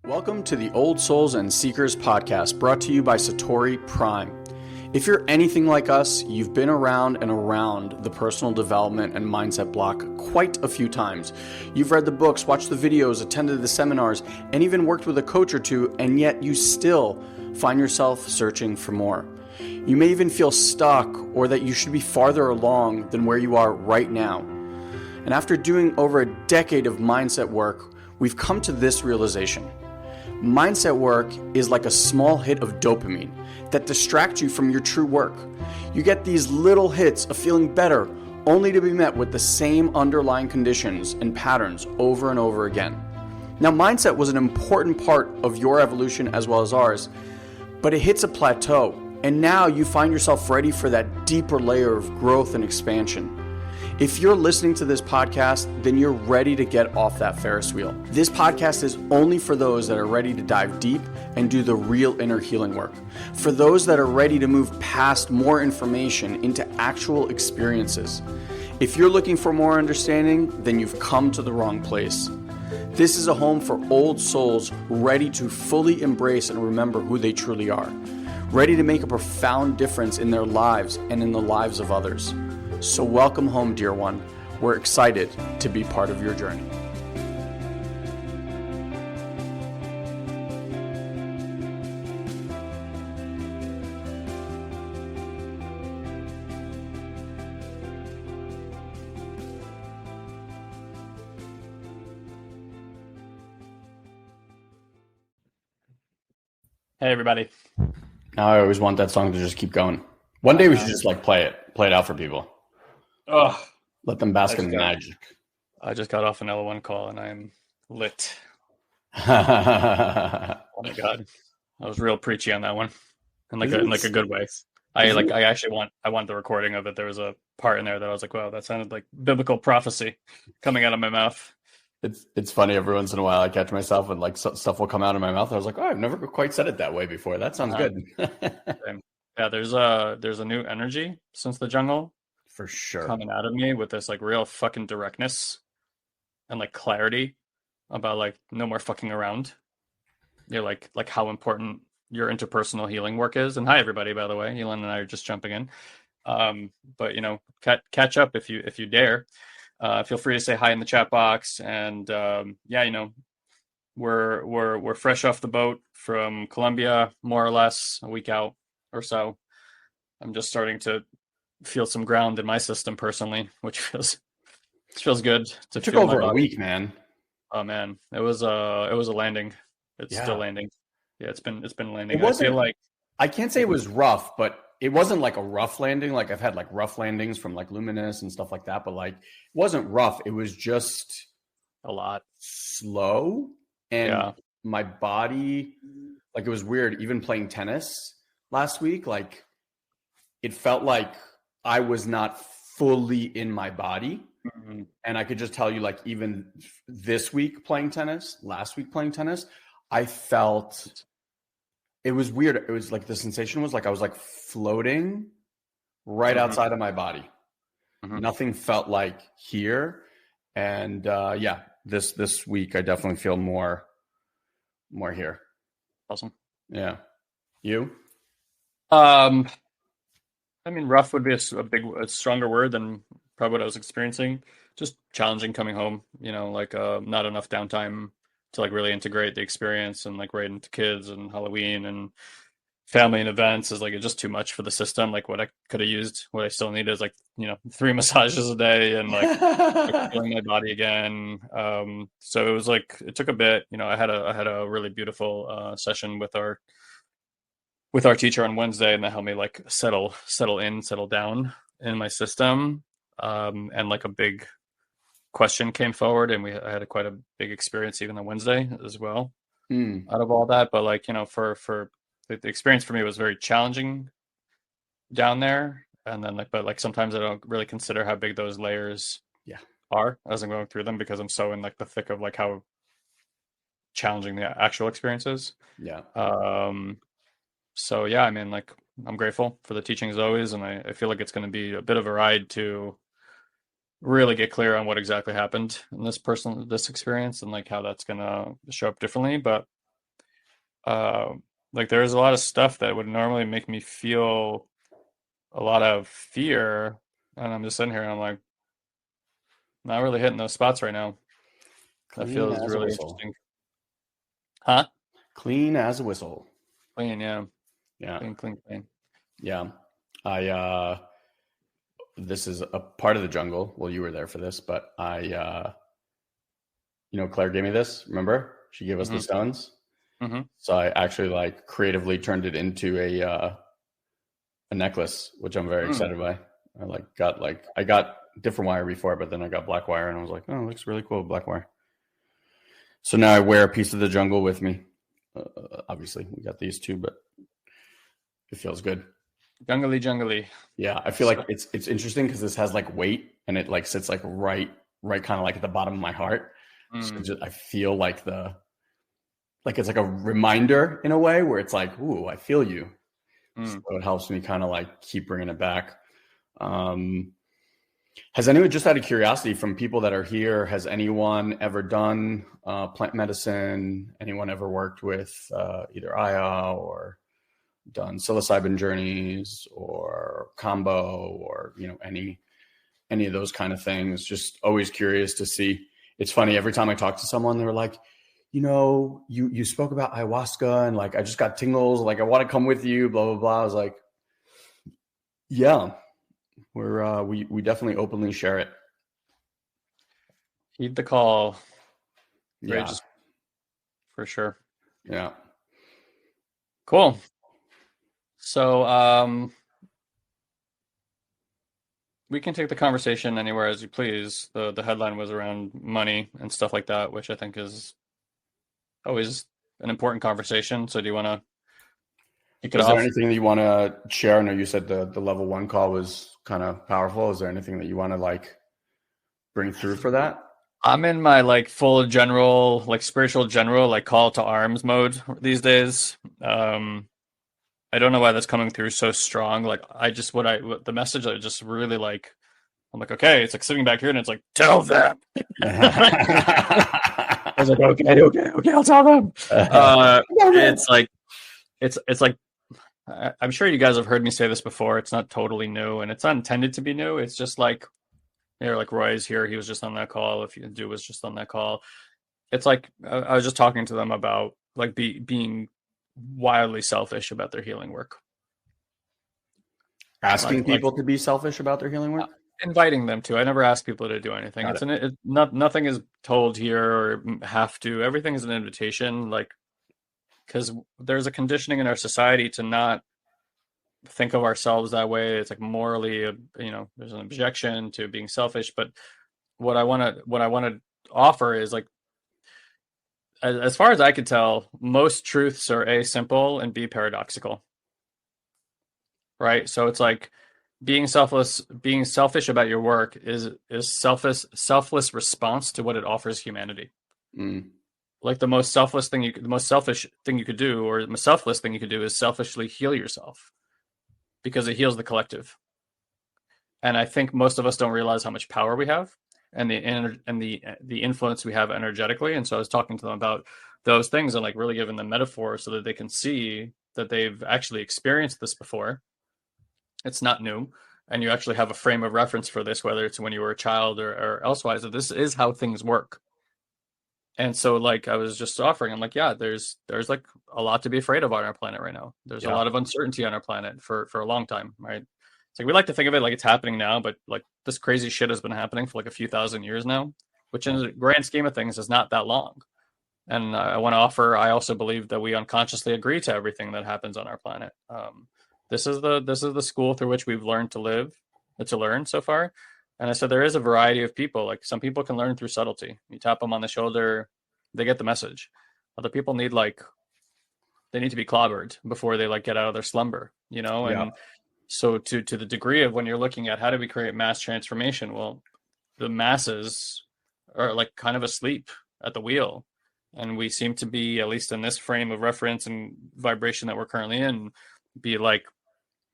Welcome to the Old Souls and Seekers podcast, brought to you by Satori Prime. If you're anything like us, you've been around and around the personal development and mindset block quite a few times. You've read the books, watched the videos, attended the seminars, and even worked with a coach or two, and yet you still find yourself searching for more. You may even feel stuck or that you should be farther along than where you are right now. And after doing over a decade of mindset work, we've come to this realization. Mindset work is like a small hit of dopamine that distracts you from your true work. You get these little hits of feeling better, only to be met with the same underlying conditions and patterns over and over again. Now, mindset was an important part of your evolution as well as ours, but it hits a plateau, and now you find yourself ready for that deeper layer of growth and expansion. If you're listening to this podcast, then you're ready to get off that Ferris wheel. This podcast is only for those that are ready to dive deep and do the real inner healing work. For those that are ready to move past more information into actual experiences. If you're looking for more understanding, then you've come to the wrong place. This is a home for old souls ready to fully embrace and remember who they truly are. Ready to make a profound difference in their lives and in the lives of others. So welcome home, dear one. We're excited to be part of your journey. Hey, everybody. Now I always want that song to just keep going. One day we should just play it out for people. Oh, let them bask in the magic. I just got off an L1 call and I'm lit. Oh my God. I was real preachy on that one. In like a good way. I want the recording of it. There was a part in there that I was like, wow, that sounded like biblical prophecy coming out of my mouth. It's funny, every once in a while I catch myself and stuff will come out of my mouth. I was like, oh, I've never quite said it that way before. That sounds good. Yeah, there's a new energy since the jungle. For sure. Coming out of me with this like real fucking directness and like clarity about like no more fucking around. You're like how important your interpersonal healing work is. And hi everybody, by the way, Ilan and I are just jumping in. But you know, catch up if you dare. Feel free to say hi in the chat box. And yeah, you know, we're fresh off the boat from Colombia, more or less a week out or so. I'm just starting to feel some ground in my system personally, which feels good. It took over a week, man. Oh man, it was a landing. It's still landing. Yeah, it's been landing. I can't say it was rough, but it wasn't like a rough landing. Like I've had like rough landings from like Luminous and stuff like that, but like it wasn't rough. It was just a lot slow, and my body, like it was weird. Even playing tennis last week, like it felt like I was not fully in my body. Mm-hmm. And I could just tell you, like, even this week playing tennis, last week playing tennis, I felt it was weird. It was like the sensation was like I was like floating right outside of my body. Mm-hmm. Nothing felt like here. And this week I definitely feel more here. Awesome. Yeah. You? I mean, rough would be a stronger word than probably what I was experiencing. Just challenging coming home, you know, like not enough downtime to like really integrate the experience and like right into kids and Halloween and family and events is like it's just too much for the system. Like what I could have used, what I still need is like, you know, 3 massages a day and like feeling my body again. So it was like it took a bit. You know, I had a really beautiful session with our teacher on Wednesday, and that helped me like settle down in my system. And like a big question came forward, and I had quite a big experience even on Wednesday as well out of all that. But like, you know, for the experience for me was very challenging down there. And then but sometimes I don't really consider how big those layers are as I'm going through them, because I'm so in like the thick of like how challenging the actual experience is. Yeah. So yeah, I mean, like I'm grateful for the teaching as always, and I feel like it's going to be a bit of a ride to really get clear on what exactly happened in this experience and like how that's going to show up differently. But uh, like there's a lot of stuff that would normally make me feel a lot of fear, and I'm just sitting here and I'm like, not really hitting those spots right now. That Clean feels as a really whistle. interesting. Huh? Clean as a whistle. Clean, yeah. Yeah. Clean, clean, clean. Yeah. I this is a part of the jungle. Well, you were there for this, but Claire gave me this, remember? She gave us the Mm-hmm. stones. Mm-hmm. So I actually like creatively turned it into a necklace, which I'm very Mm. excited by. I got different wire before, but then I got black wire and I was like, oh, it looks really cool, black wire. So now I wear a piece of the jungle with me. Obviously, we got these two, but it feels good. Jungly, jungly. Yeah, I feel like it's interesting because this has like weight and it like sits like right kind of like at the bottom of my heart. So Mm. I feel like it's like a reminder in a way where it's like, ooh, I feel you. So Mm. it helps me kind of like keep bringing it back. Has anyone, just out of curiosity from people that are here, has anyone ever done plant medicine? Anyone ever worked with either Aya or done psilocybin journeys or combo or any of those kind of things? Just always curious to see. It's funny, every time I talk to someone, they're like, you spoke about ayahuasca and like I just got tingles, like I want to come with you, blah blah blah. I was like, yeah, we definitely openly share it. Heed the call. Yeah, Just for sure. yeah. Cool. So, we can take the conversation anywhere as you please. The headline was around money and stuff like that, which I think is always an important conversation. So do you want to kick it Is there off? anything that you want to share? I know you said the level 1 call was kind of powerful. Is there anything that you want to like bring through for that? I'm in my like full general, like spiritual general, like call to arms mode these days. I don't know why that's coming through so strong. Like the message I just really like, I'm like, okay, it's like sitting back here and it's like, tell them. I was like, okay, I'll tell them. It's like, it's like, I'm sure you guys have heard me say this before. It's not totally new and it's not intended to be new. It's just like, like Roy's here. He was just on that call. If you do was just on that call. It's like, I was just talking to them about like being wildly selfish about their healing work. Asking people to be selfish about their healing work? Inviting them to. I never ask people to do anything. Nothing is told here or have to. Everything is an invitation. Like, because there's a conditioning in our society to not think of ourselves that way. It's like morally, there's an objection to being selfish. But what I want to offer is like, as far as I could tell, most truths are A, simple, and B, paradoxical. Right? So it's like being selfish about your work is selfless response to what it offers humanity. Mm. Like the most selfish thing you could do, or the most selfless thing you could do, is selfishly heal yourself, because it heals the collective. And I think most of us don't realize how much power we have and the influence we have energetically. And so I was talking to them about those things and like really giving them metaphors so that they can see that they've actually experienced this before. It's not new. And you actually have a frame of reference for this, whether it's when you were a child or elsewise, that this is how things work. And so like I was just offering, I'm like, yeah, there's like a lot to be afraid of on our planet right now. There's a lot of uncertainty on our planet for a long time, right? It's like we like to think of it like it's happening now, but like this crazy shit has been happening for like a few thousand years now, which in the grand scheme of things is not that long. And I want to offer, I also believe that we unconsciously agree to everything that happens on our planet. This is the school through which we've learned to learn so far. And I said there is a variety of people. Like some people can learn through subtlety. You tap them on the shoulder, they get the message. Other people need they need to be clobbered before they like get out of their slumber, And so to the degree of when you're looking at how do we create mass transformation, well, the masses are like kind of asleep at the wheel. And we seem to be, at least in this frame of reference and vibration that we're currently in, be like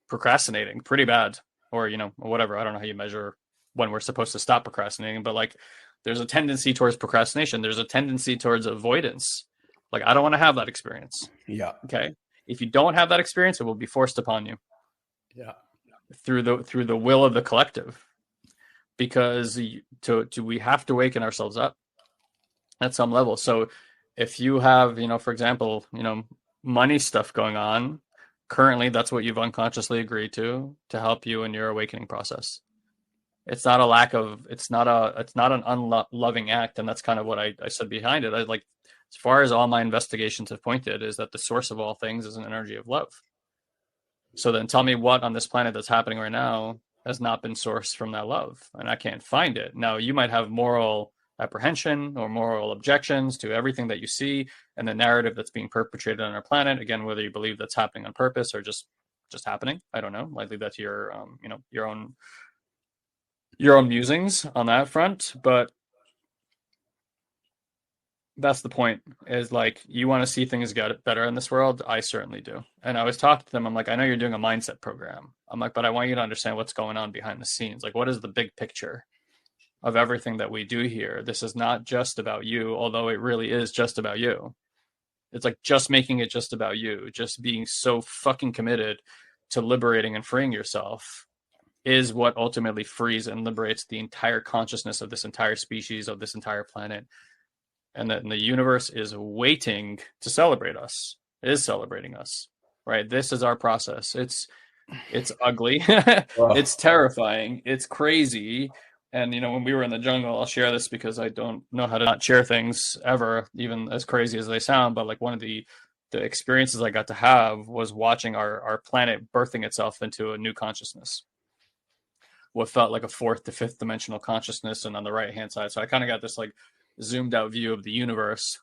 procrastinating pretty bad, or whatever. I don't know how you measure when we're supposed to stop procrastinating, but like there's a tendency towards procrastination. There's a tendency towards avoidance. Like, I don't want to have that experience. Yeah. Okay. If you don't have that experience, it will be forced upon you. Yeah. Through the will of the collective, because we have to waken ourselves up at some level. So if you have, for example, money stuff going on currently, that's what you've unconsciously agreed to help you in your awakening process. It's not an unloving act. And that's kind of what I said behind it. As far as all my investigations have pointed, is that the source of all things is an energy of love. So then tell me what on this planet that's happening right now has not been sourced from that love, and I can't find it. Now, you might have moral apprehension or moral objections to everything that you see and the narrative that's being perpetrated on our planet. Again, whether you believe that's happening on purpose or just happening, I don't know. I leave that to your own musings on that front. But that's the point, is like, you want to see things get better in this world. I certainly do. And I always talk to them. I'm like, I know you're doing a mindset program. I'm like, but I want you to understand what's going on behind the scenes. Like, what is the big picture of everything that we do here? This is not just about you, although it really is just about you. It's like just making it just about you, just being so fucking committed to liberating and freeing yourself is what ultimately frees and liberates the entire consciousness of this entire species, of this entire planet. And that the universe is waiting to celebrate us, is celebrating us, right? This is our process. It's ugly. It's terrifying. It's crazy. And, when we were in the jungle, I'll share this because I don't know how to not share things ever, even as crazy as they sound. But like, one of the experiences I got to have was watching our planet birthing itself into a new consciousness. What felt like a fourth to fifth dimensional consciousness. And on the right-hand side, so I kind of got this like zoomed out view of the universe,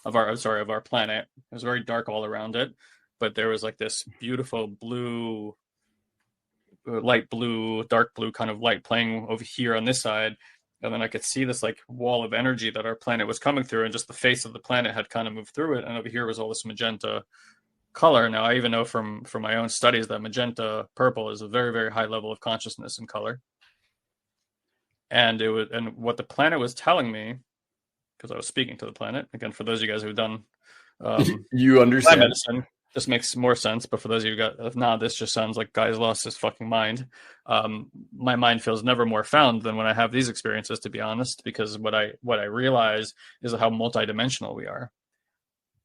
of our planet. It was very dark all around it, but there was like this beautiful blue, light blue, dark blue kind of light playing over here on this side. And then I could see this like wall of energy that our planet was coming through, and just the face of the planet had kind of moved through it. And over here was all this magenta color. Now, I even know from my own studies that magenta purple is a very, very high level of consciousness and color. And what the planet was telling me, because I was speaking to the planet. Again, for those of you guys who've done you understand medicine, this makes more sense. But for those of you who if not, this just sounds like Guy's lost his fucking mind. My mind feels never more found than when I have these experiences, to be honest, because what I realize is how multidimensional we are.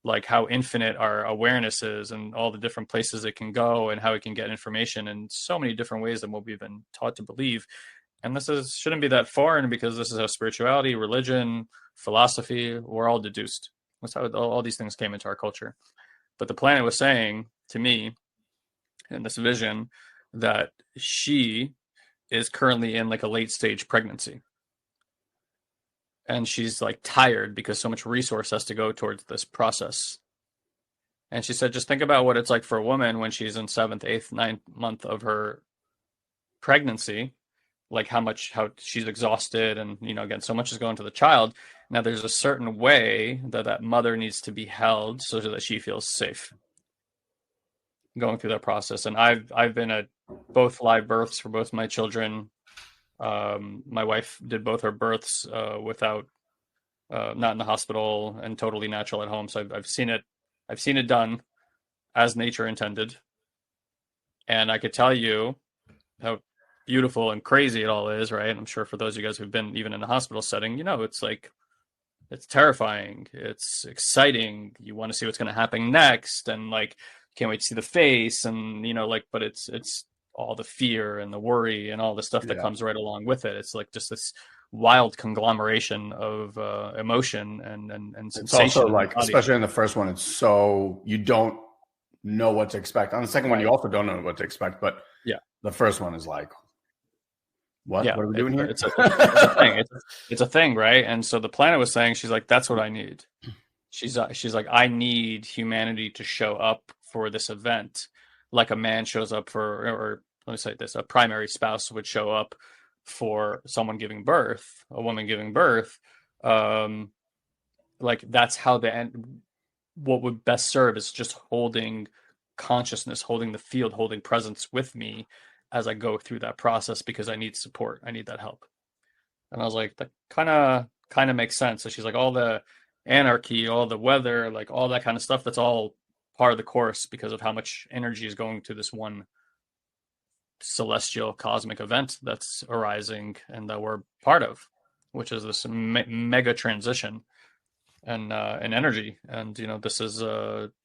Like how infinite our awareness is, and all the different places it can go, and how it can get information in so many different ways than what we've been taught to believe. And shouldn't be that foreign, because this is how spirituality, religion, philosophy, we're all deduced. That's how all these things came into our culture. But the planet was saying to me in this vision that she is currently in like a late stage pregnancy. And she's like tired because so much resource has to go towards this process. And she said, just think about what it's like for a woman when she's in 7th, 8th, 9th month of her pregnancy. Like how she's exhausted, and again, so much is going to the child. Now there's a certain way that mother needs to be held so that she feels safe going through that process. And I've been at both live births for both my children. My wife did both her births without not in the hospital, and totally natural at home. So I've seen it done as nature intended, and I could tell you how beautiful and crazy it all is, right? I'm sure for those of you guys who've been even in a hospital setting, it's like, it's terrifying, it's exciting, you want to see what's going to happen next, and like can't wait to see the face, and but it's all the fear and the worry and all the stuff that comes right along with it. It's like just this wild conglomeration of emotion and sensation. It's also like, especially in the first one, it's so you don't know what to expect. On the second one, you also don't know what to expect, but the first one is like, what are we doing here? It's a thing. It's a thing, right? And so the planet was saying, she's like, that's what I need. She's like, I need humanity to show up for this event, like a man shows up for, or let me say this, a primary spouse would show up for someone giving birth, a woman giving birth. Like that's how what would best serve is just holding consciousness, holding the field, holding presence with me as I go through that process, because I need support. I need that help. And I was like, that kind of makes sense. So she's like, all the anarchy, all the weather, like all that kind of stuff, that's all part of the course because of how much energy is going to this one celestial cosmic event that's arising and that we're part of, which is this mega transition and energy. And this is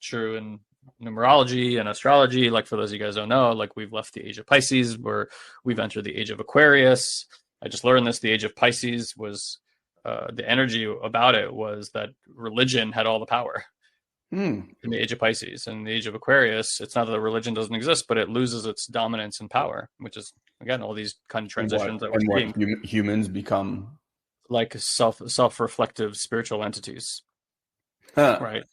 true in numerology and astrology. Like, for those of you guys who don't know, like, we've left the age of Pisces, where we've entered the age of Aquarius. I just learned this. The age of Pisces was the energy about it was that religion had all the power in the age of Pisces. And the age of Aquarius, it's not that the religion doesn't exist, but it loses its dominance and power, which is, again, all these kind of transitions that we're seeing. Humans become like self-reflective spiritual entities, right?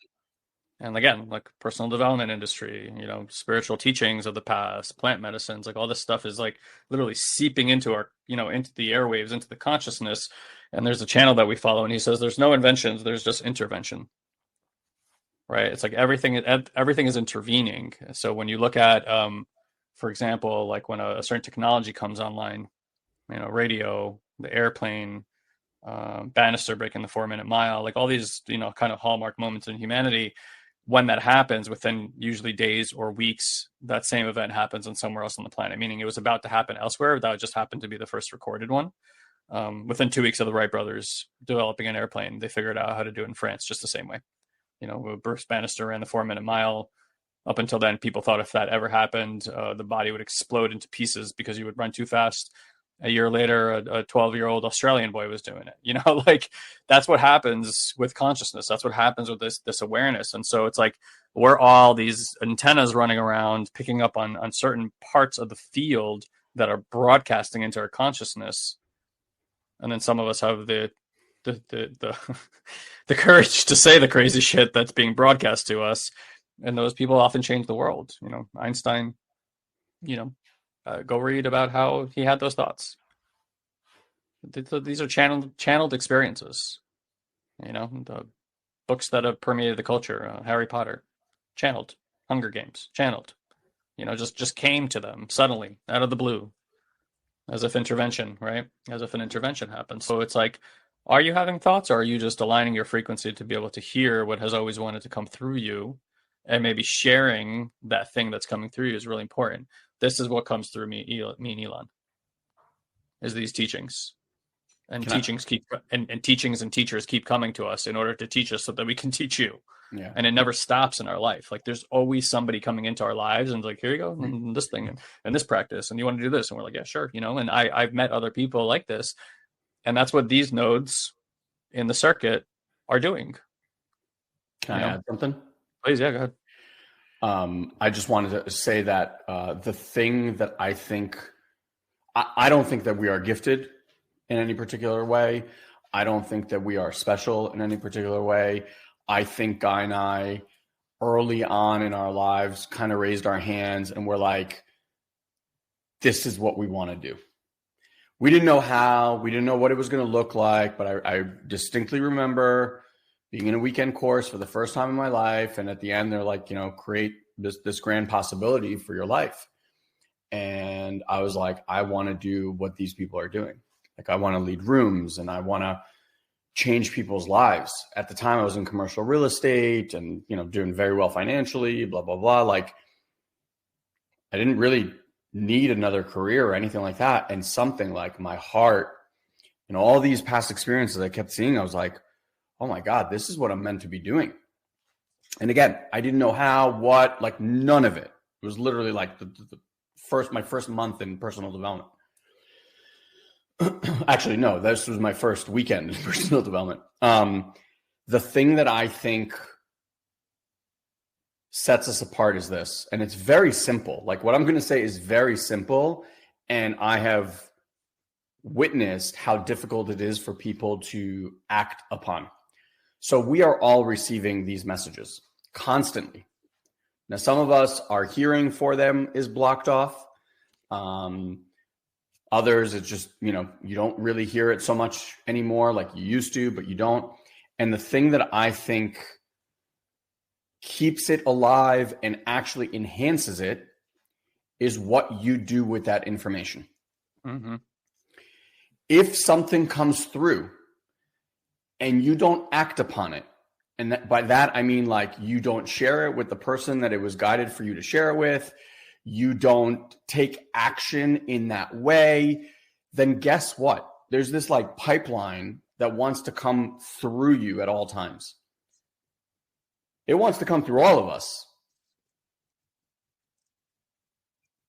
And again, like personal development industry, spiritual teachings of the past, plant medicines, like all this stuff is like literally seeping into our, into the airwaves, into the consciousness. And there's a channel that we follow, and he says there's no inventions, there's just intervention, right? It's like everything is intervening. So when you look at, for example, like when a certain technology comes online, radio, the airplane, Bannister breaking the 4-minute mile, like all these, kind of hallmark moments in humanity. When that happens, within usually days or weeks, that same event happens on somewhere else on the planet, meaning it was about to happen elsewhere. That just happened to be the first recorded one. Within 2 weeks of the Wright brothers developing an airplane, they figured out how to do it in France just the same way. Bruce Bannister ran the 4-minute mile. Up until then, people thought if that ever happened, the body would explode into pieces because you would run too fast. A year later, a 12-year-old Australian boy was doing it. Like that's what happens with consciousness. That's what happens with this awareness. And so it's like we're all these antennas running around, picking up on certain parts of the field that are broadcasting into our consciousness. And then some of us have the courage to say the crazy shit that's being broadcast to us. And those people often change the world. Einstein, go read about how he had those thoughts. These are channeled experiences. The books that have permeated the culture, Harry Potter, channeled. Hunger Games, channeled. Just came to them suddenly out of the blue, as if intervention, right? As if an intervention happens. So it's like, are you having thoughts, or are you just aligning your frequency to be able to hear what has always wanted to come through you? And maybe sharing that thing that's coming through you is really important. This is what comes through me and Ilan, is these teachings. And teachings and teachers keep coming to us in order to teach us so that we can teach you. Yeah. And it never stops in our life. Like there's always somebody coming into our lives and like, here you go, and this thing and this practice, and you want to do this. And we're like, yeah, sure. And I've met other people like this. And that's what these nodes in the circuit are doing. Can I add something? Please, yeah, go ahead. I just wanted to say that the thing that I think, I don't think that we are gifted in any particular way. I don't think that we are special in any particular way. I think Guy and I, early on in our lives, kind of raised our hands and we're like, this is what we want to do. We didn't know how, we didn't know what it was going to look like, but I distinctly remember being in a weekend course for the first time in my life. And at the end, they're like, create this grand possibility for your life. And I was like, I want to do what these people are doing. Like, I want to lead rooms and I want to change people's lives. At the time I was in commercial real estate and, doing very well financially, blah, blah, blah. Like, I didn't really need another career or anything like that. And something like my heart, all these past experiences I kept seeing, I was like, oh my God, this is what I'm meant to be doing. And again, I didn't know how, what, like none of it. It was literally like my first month in personal development. Actually, no, this was my first weekend in personal development. The thing that I think sets us apart is this, and it's very simple. Like what I'm going to say is very simple. And I have witnessed how difficult it is for people to act upon. So we are all receiving these messages constantly. Now, some of us, our hearing for them is blocked off. Others, it's just, you don't really hear it so much anymore like you used to, but you don't. And the thing that I think keeps it alive and actually enhances it is what you do with that information. Mm-hmm. If something comes through and you don't act upon it, And by that, I mean, like, you don't share it with the person that it was guided for you to share it with. You don't take action in that way. Then guess what? There's this like pipeline that wants to come through you at all times. It wants to come through all of us.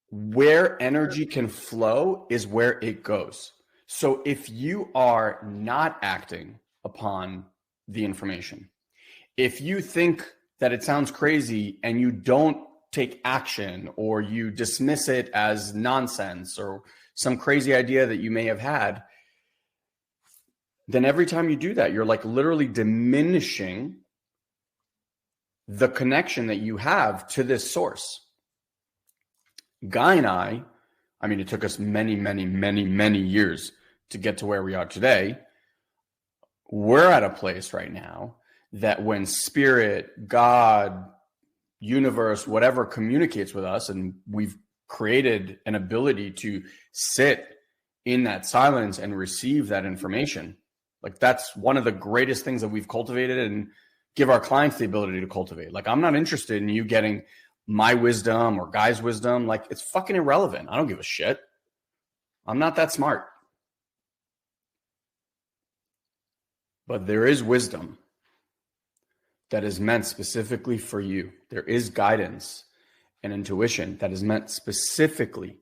Where energy can flow is where it goes. So if you are not acting upon the information, if you think that it sounds crazy and you don't take action, or you dismiss it as nonsense or some crazy idea that you may have had, then every time you do that, you're like literally diminishing the connection that you have to this source. Guy and I mean, it took us many, many, many, many years to get to where we are today. We're at a place right now that when spirit, God, universe, whatever communicates with us, and we've created an ability to sit in that silence and receive that information. Like, that's one of the greatest things that we've cultivated and give our clients the ability to cultivate. Like, I'm not interested in you getting my wisdom or Guy's wisdom. Like, it's fucking irrelevant. I don't give a shit. I'm not that smart. But there is wisdom that is meant specifically for you. There is guidance and intuition that is meant specifically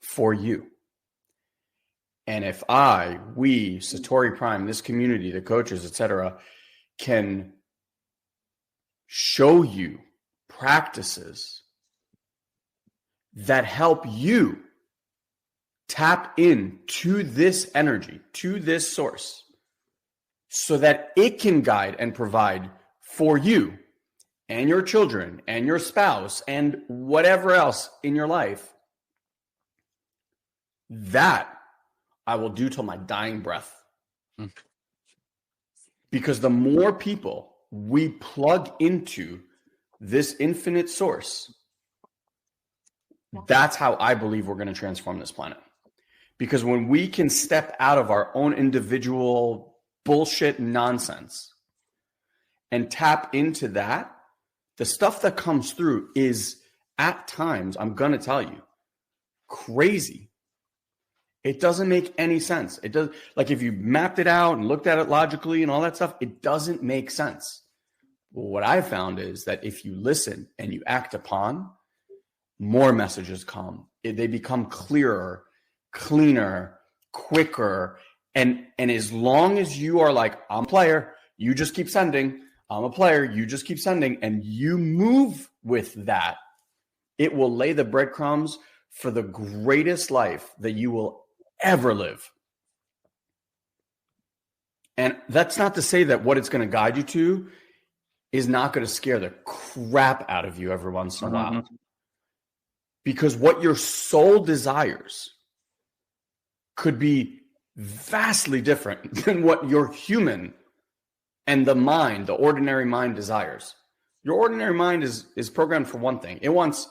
for you. And if we, Satori Prime, this community, the coaches, etc., can show you practices that help you tap into this energy, to this source, so that it can guide and provide for you and your children and your spouse and whatever else in your life, that I will do till my dying breath. Because the more people we plug into this infinite source, that's how I believe we're going to transform this planet. Because when we can step out of our own individual bullshit nonsense and tap into that, the stuff that comes through is, at times, I'm going to tell you, crazy. It doesn't make any sense. It does, like, if you mapped it out and looked at it logically and all that stuff, it doesn't make sense. Well, what I found is that if you listen and you act upon, more messages come. They become clearer, cleaner, quicker. And as long as you are like, I'm a player, you just keep sending. I'm a player, you just keep sending. And you move with that, it will lay the breadcrumbs for the greatest life that you will ever live. And that's not to say that what it's going to guide you to is not going to scare the crap out of you every once in a while. Because what your soul desires could be vastly different than what your human and the mind, the ordinary mind, desires. Your ordinary mind is programmed for one thing. It wants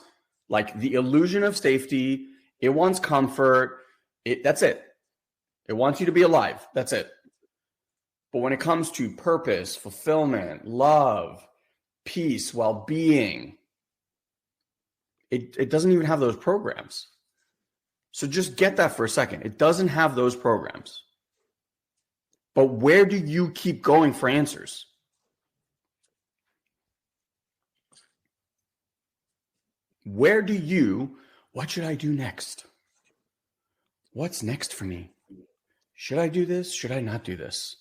like the illusion of safety. It wants comfort. That's it. It wants you to be alive. That's it. But when it comes to purpose, fulfillment, love, peace, well-being, it doesn't even have those programs. So just get that for a second. It doesn't have those programs. But where do you keep going for answers? What should I do next? What's next for me? Should I do this? Should I not do this?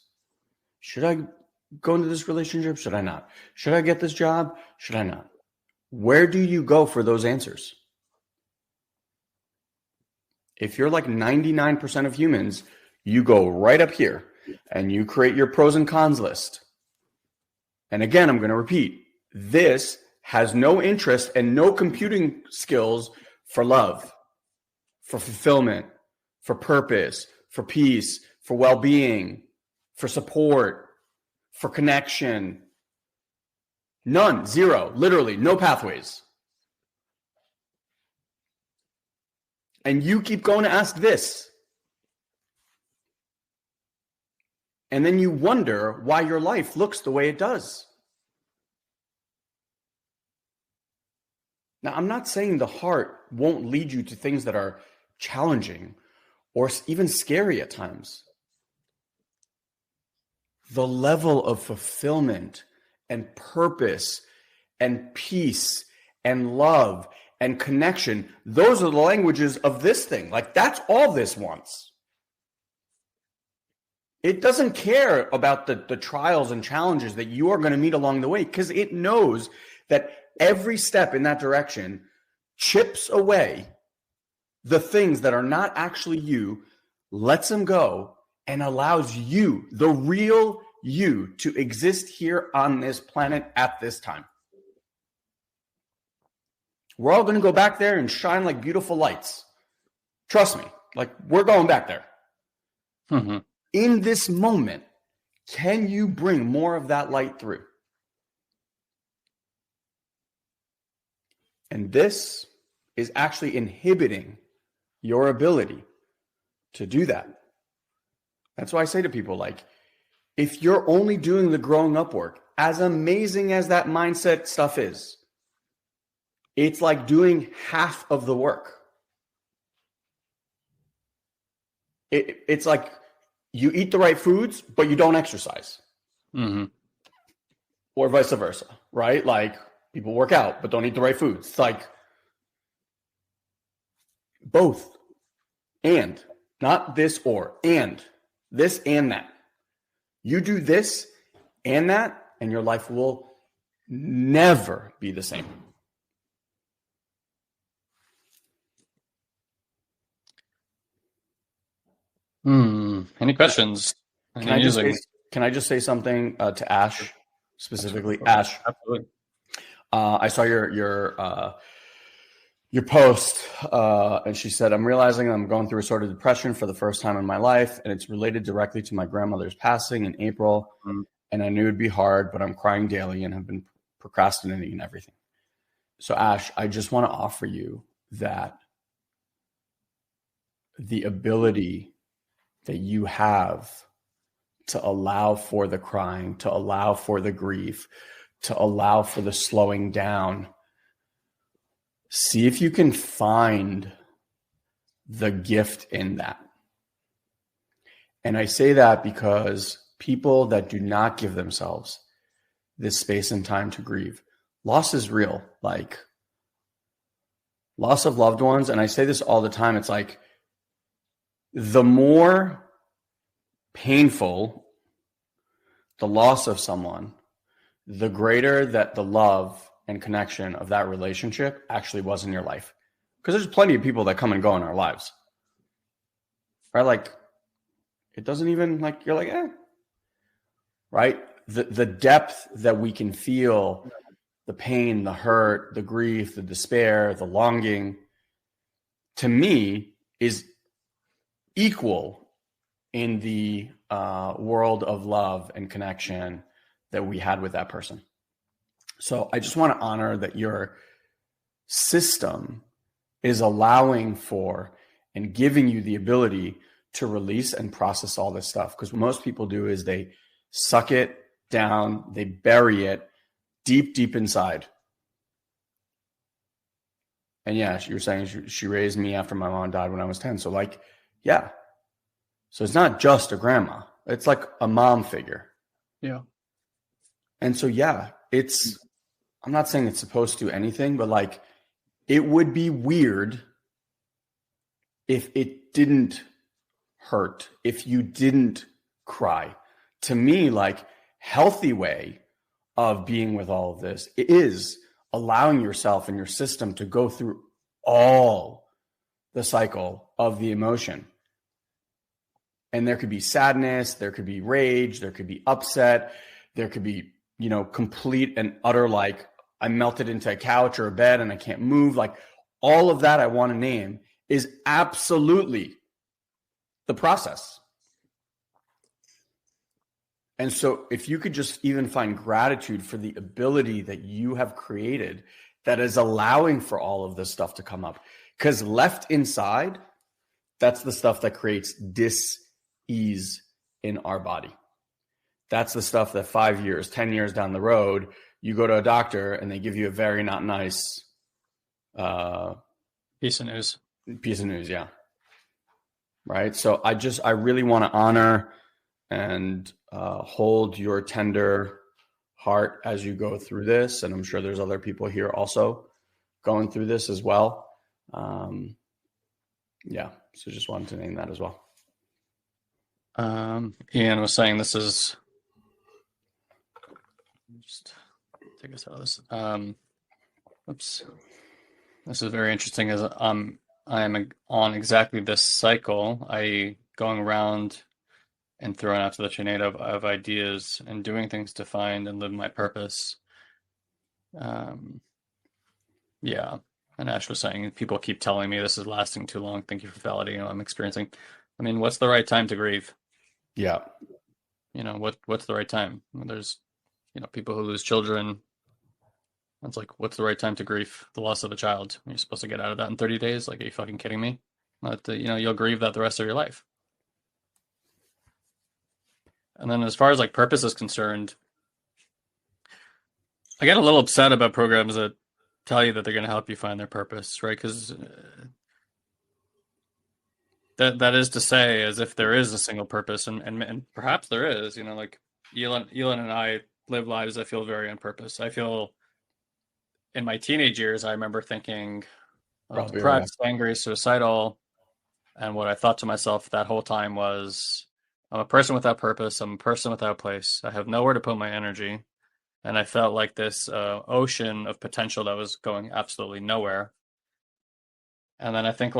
Should I go into this relationship? Should I not? Should I get this job? Should I not? Where do you go for those answers? If you're like 99% of humans, you go right up here and you create your pros and cons list. And again, I'm going to repeat, this has no interest and no computing skills for love, for fulfillment, for purpose, for peace, for well-being, for support, for connection. None, zero, literally no pathways. And you keep going to ask this. And then you wonder why your life looks the way it does. Now, I'm not saying the heart won't lead you to things that are challenging or even scary at times. The level of fulfillment and purpose and peace and love and connection, those are the languages of this thing. Like, that's all this wants. It doesn't care about the trials and challenges that you are going to meet along the way, because it knows that every step in that direction chips away the things that are not actually you, lets them go, and allows you, the real you, to exist here on this planet at this time. We're all going to go back there and shine like beautiful lights. Trust me, like, we're going back there. Mm-hmm. In this moment, can you bring more of that light through? And this is actually inhibiting your ability to do that. That's why I say to people, like, if you're only doing the growing up work, as amazing as that mindset stuff is, it's like doing half of the work. It's like you eat the right foods, but you don't exercise. Mm-hmm. Or vice versa, right? Like, people work out, but don't eat the right foods. It's like both. And, not this or, and. This and that. You do this and that, and your life will never be the same. Any questions? Can I just say something to Ash specifically? Ash, absolutely. I saw your post, and she said, "I'm realizing I'm going through a sort of depression for the first time in my life, and it's related directly to my grandmother's passing in April. And I knew it'd be hard, but I'm crying daily and have been procrastinating and everything." So, Ash, I just want to offer you that the ability that you have to allow for the crying, to allow for the grief, to allow for the slowing down. See if you can find the gift in that. And I say that because people that do not give themselves this space and time to grieve, loss is real, like loss of loved ones. And I say this all the time. It's like, the more painful the loss of someone, the greater that the love and connection of that relationship actually was in your life. Because there's plenty of people that come and go in our lives. Right? Like, it doesn't even, like, you're like, eh. Right? The depth that we can feel, the pain, the hurt, the grief, the despair, the longing, to me, is equal in the world of love and connection that we had with that person. So I just want to honor that your system is allowing for and giving you the ability to release and process all this stuff. Because what most people do is they suck it down, they bury it deep, deep inside. And yeah, you were saying she raised me after my mom died when I was 10. So, like, yeah. So it's not just a grandma. It's like a mom figure. Yeah. And so, yeah, I'm not saying it's supposed to anything, but like, it would be weird if it didn't hurt, if you didn't cry. To me, like, healthy way of being with all of this is allowing yourself and your system to go through all the cycle of the emotion. And there could be sadness, there could be rage, there could be upset, there could be, complete and utter, like, I melted into a couch or a bed and I can't move. Like, all of that I want to name is absolutely the process. And so if you could just even find gratitude for the ability that you have created that is allowing for all of this stuff to come up, because left inside, that's the stuff that creates dis-ease in our body. That's the stuff that 5 years, 10 years down the road, you go to a doctor and they give you a very not nice uh, Piece of news. piece of news. Yeah. Right. So I really want to honor and hold your tender heart as you go through this. And I'm sure there's other people here also going through this as well. Yeah. So just wanted to name that as well. Ian was saying this is, just take us out of this. Oops. This is very interesting as I am on exactly this cycle. Going around and throwing out to the tornado of ideas and doing things to find and live my purpose. Yeah. And Ash was saying, people keep telling me this is lasting too long. Thank you for validating what I'm experiencing. I mean, what's the right time to grieve? Yeah. What's the right time? There's, people who lose children. It's like, what's the right time to grieve the loss of a child? You're supposed to get out of that in 30 days? Like, are you fucking kidding me? You'll grieve that the rest of your life. And then as far as like purpose is concerned, I get a little upset about programs that tell you that they're going to help you find their purpose, right? Because that is to say, as if there is a single purpose, and perhaps there is. Like Ilan and I live lives that feel very on purpose. I feel in my teenage years, I remember thinking I was depressed, angry, suicidal, and what I thought to myself that whole time was, I'm a person without purpose. I'm a person without place. I have nowhere to put my energy. And I felt like this ocean of potential that was going absolutely nowhere. And then I think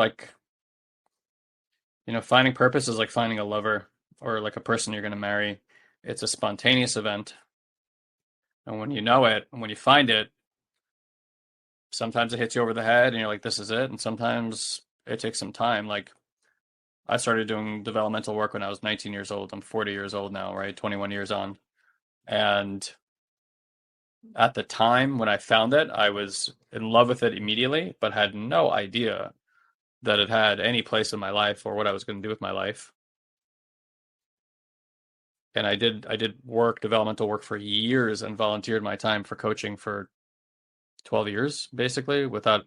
finding purpose is like finding a lover or like a person you're going to marry. It's a spontaneous event. And when you know it, and when you find it, sometimes it hits you over the head and you're like, this is it. And sometimes it takes some time. Like I started doing developmental work when I was 19 years old. I'm 40 years old now, right? 21 years on. And at the time when I found it, I was in love with it immediately, but had no idea that it had any place in my life or what I was going to do with my life. And I did developmental work for years and volunteered my time for coaching for 12 years, basically, without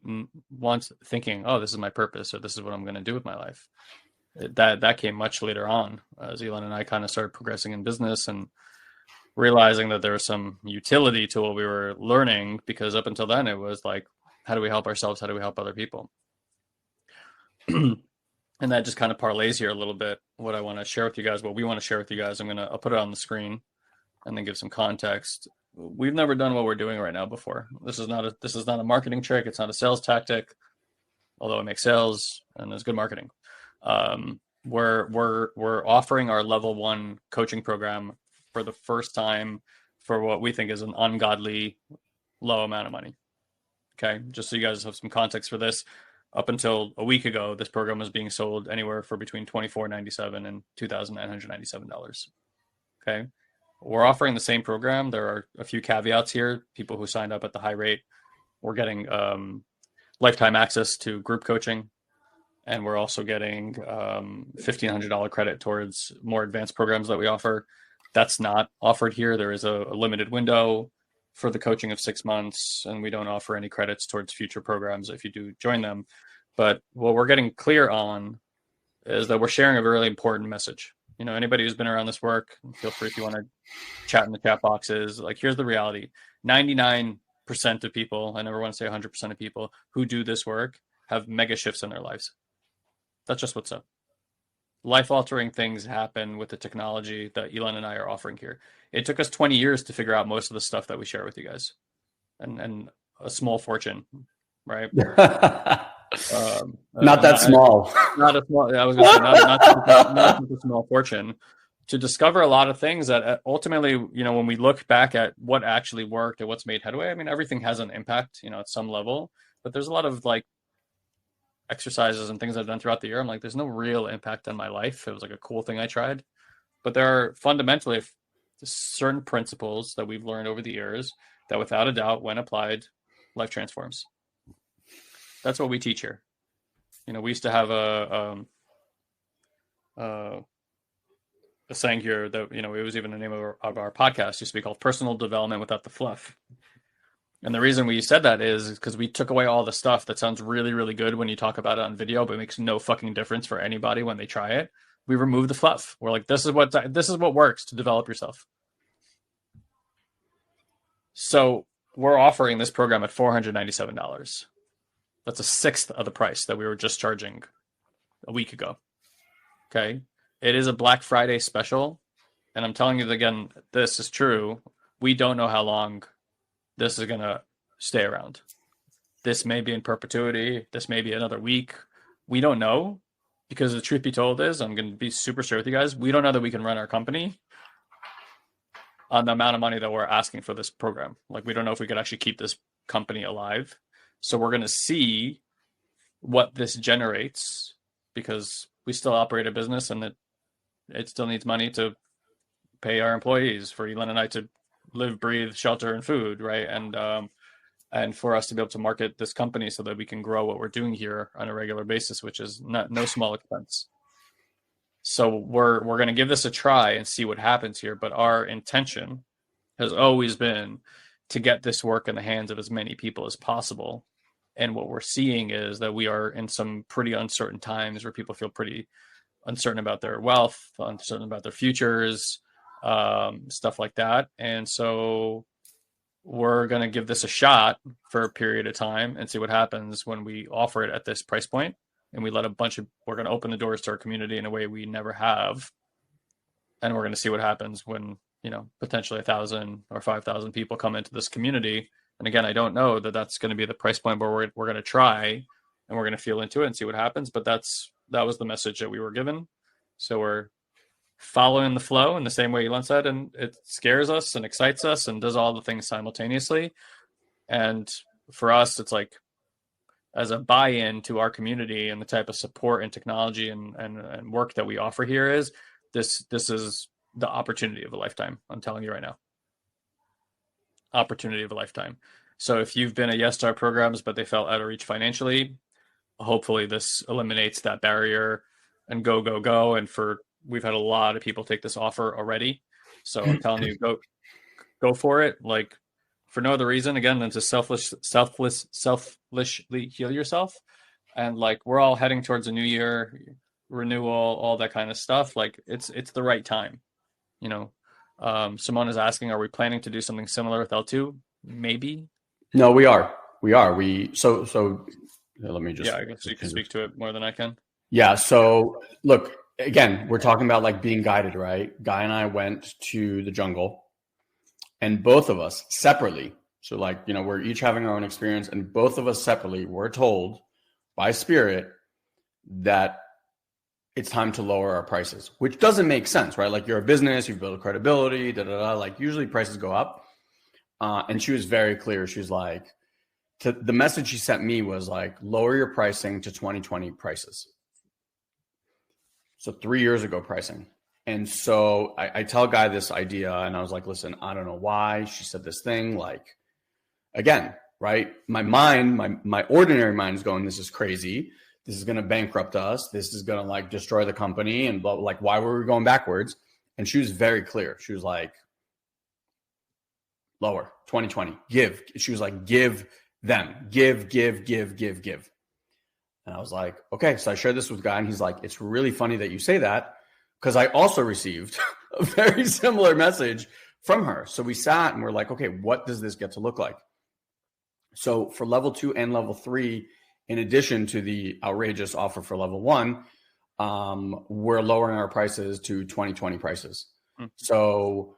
once thinking, oh, this is my purpose or this is what I'm going to do with my life. That came much later on as Ilan and I kind of started progressing in business and realizing that there was some utility to what we were learning, because up until then it was like, how do we help ourselves? How do we help other people? And that just kind of parlays here a little bit what I want to share with you guys, what we want to share with you guys. I'll put it on the screen and then give some context. We've never done what we're doing right now before. This is not a marketing trick. It's not a sales tactic, although it makes sales and it's good marketing. We're offering our level 1 coaching program for the first time for what we think is an ungodly low amount of money. Okay, just so you guys have some context for this. Up until a week ago, this program was being sold anywhere for between $2,497 and $2,997. Okay, we're offering the same program. There are a few caveats here. People who signed up at the high rate, we're getting lifetime access to group coaching, and we're also getting $1,500 credit towards more advanced programs that we offer. That's not offered here. There is a limited window for the coaching of 6 months, and we don't offer any credits towards future programs if you do join them. But what we're getting clear on is that we're sharing a really important message. Anybody who's been around this work, feel free if you want to chat in the chat boxes. Like, here's the reality. 99% of people, I never want to say 100% of people who do this work have mega shifts in their lives. That's just what's up. Life-altering things happen with the technology that Ilan and I are offering here. It took us 20 years to figure out most of the stuff that we share with you guys, and a small fortune, right? Not that small. Not a small. I was going to say not a small fortune to discover a lot of things that ultimately, when we look back at what actually worked and what's made headway. I mean, everything has an impact, at some level, but there's a lot of like exercises and things I've done throughout the year. I'm like, there's no real impact on my life. It was like a cool thing I tried, but there are fundamentally certain principles that we've learned over the years that without a doubt, when applied, life transforms. That's what we teach here. We used to have a saying here that, it was even the name of our podcast, used to be called personal development without the fluff. And the reason we said that is because we took away all the stuff that sounds really, really good when you talk about it on video, but makes no fucking difference for anybody when they try it. We removed the fluff. We're like, this is what works to develop yourself. So we're offering this program at $497. That's a sixth of the price that we were just charging a week ago. Okay. It is a Black Friday special. And I'm telling you again, this is true. We don't know how long this is going to stay around. This may be in perpetuity. This may be another week. We don't know, because the truth be told is, I'm going to be super straight with you guys, we don't know that we can run our company on the amount of money that we're asking for this program. Like, we don't know if we could actually keep this company alive. So we're going to see what this generates, because we still operate a business, and it still needs money to pay our employees, for Ilan and I to live, breathe, shelter, and food, right? And for us to be able to market this company so that we can grow what we're doing here on a regular basis, which is no small expense. So we're going to give this a try and see what happens here. But our intention has always been to get this work in the hands of as many people as possible. And what we're seeing is that we are in some pretty uncertain times where people feel pretty uncertain about their wealth, uncertain about their futures, stuff like that. And so we're going to give this a shot for a period of time and see what happens when we offer it at this price point. And we let we're going to open the doors to our community in a way we never have. And we're going to see what happens when, potentially 1,000 or 5,000 people come into this community. And again, I don't know that that's going to be the price point, but we're going to try, and we're going to feel into it and see what happens. But that was the message that we were given. So we're following the flow in the same way Ilan said, and it scares us and excites us and does all the things simultaneously. And for us, it's like, as a buy-in to our community and the type of support and technology and work that we offer here, is this is the opportunity of a lifetime. I'm telling you right now, opportunity of a lifetime. So if you've been a yes to our programs, but they felt out of reach financially, hopefully this eliminates that barrier and go. And we've had a lot of people take this offer already. So I'm telling you, go for it. Like, for no other reason, again, than to selfishly heal yourself. And like, we're all heading towards a new year, renewal, all that kind of stuff. Like, it's the right time. Simone is asking, are we planning to do something similar with L2? Maybe. No, we are. So let me just. Yeah, I guess you can speak to it more than I can. Yeah. So look, again, we're talking about like being guided, right? Guy and I went to the jungle, and both of us separately. So like, we're each having our own experience, and both of us separately were told by spirit that it's time to lower our prices, which doesn't make sense, right? Like, you're a business, you've built credibility, like usually prices go up. And she was very clear. She was like, the message she sent me was like, lower your pricing to 2020 prices. So 3 years ago pricing. And so I tell Guy this idea, and I was like, listen, I don't know why she said this thing. Like, again, right? My mind, my ordinary mind is going, this is crazy. This is going to bankrupt us. This is going to like destroy the company, and blah, like, why were we going backwards? And she was very clear. She was like, lower, 2020, give. She was like, give them, give. And I was like, okay. So I shared this with Guy, and he's like, it's really funny that you say that, because I also received a very similar message from her. So we sat and we're like, okay, what does this get to look like? So for level 2 and level 3, in addition to the outrageous offer for level 1, we're lowering our prices to 2020 prices. Mm-hmm. So,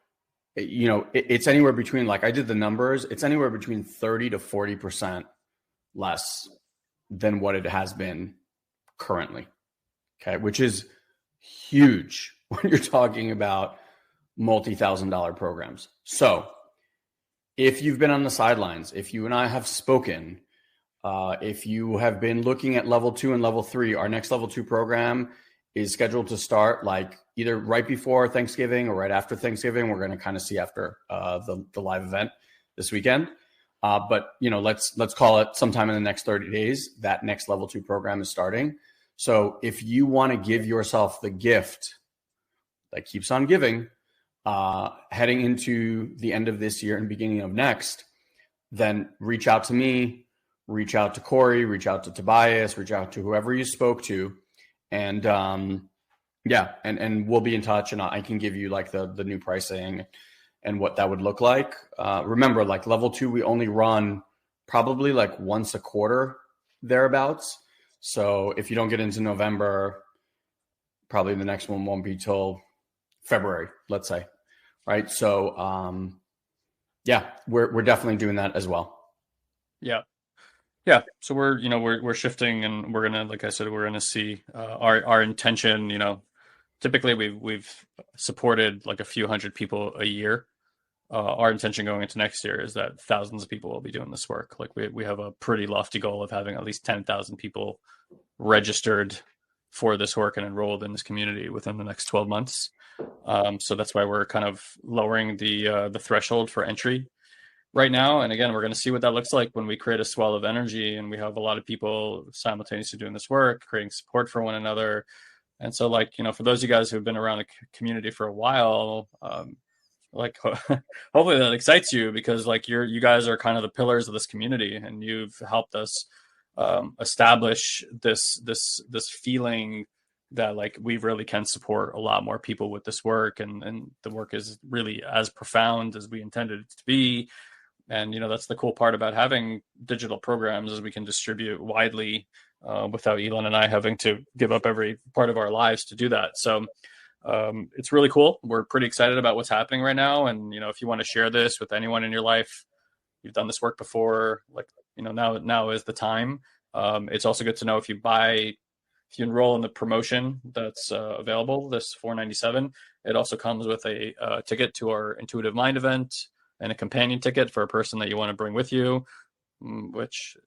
it's anywhere between, like, I did the numbers, it's anywhere between 30 to 40% less than what it has been currently. Okay. Which is huge when you're talking about multi-$1,000 programs. So if you've been on the sidelines, if you and I have spoken, if you have been looking at level 2 and level 3, our next level 2 program is scheduled to start like either right before Thanksgiving or right after Thanksgiving. We're going to kind of see after the live event this weekend. But let's call it sometime in the next 30 days, that next level 2 program is starting. So if you want to give yourself the gift that keeps on giving, heading into the end of this year and beginning of next, then reach out to me, reach out to Corey, reach out to Tobias, reach out to whoever you spoke to. And and we'll be in touch, and I can give you like the new pricing and what that would look like. Remember, like level 2, we only run probably like once a quarter thereabouts. So if you don't get into November, probably the next one won't be till February, let's say. Right. So, we're definitely doing that as well. Yeah. Yeah. So we're shifting, and we're going to, like I said, we're going to see, our intention, typically we've supported like a few hundred people a year. Our intention going into next year is that thousands of people will be doing this work. Like we have a pretty lofty goal of having at least 10,000 people registered for this work and enrolled in this community within the next 12 months. So that's why we're kind of lowering the threshold for entry right now. And again, we're going to see what that looks like when we create a swell of energy and we have a lot of people simultaneously doing this work, creating support for one another. And so, like, for those of you guys who've been around the community for a while, hopefully that excites you, because like you guys are kind of the pillars of this community, and you've helped us establish this feeling that like we really can support a lot more people with this work, and the work is really as profound as we intended it to be. And that's the cool part about having digital programs, is we can distribute widely without Ilan and I having to give up every part of our lives to do that. So it's really cool. We're pretty excited about what's happening right now. And, if you want to share this with anyone in your life, you've done this work before, like, now is the time. It's also good to know if you enroll in the promotion that's available, this $497, it also comes with a ticket to our Intuitive Mind event and a companion ticket for a person that you want to bring with you, which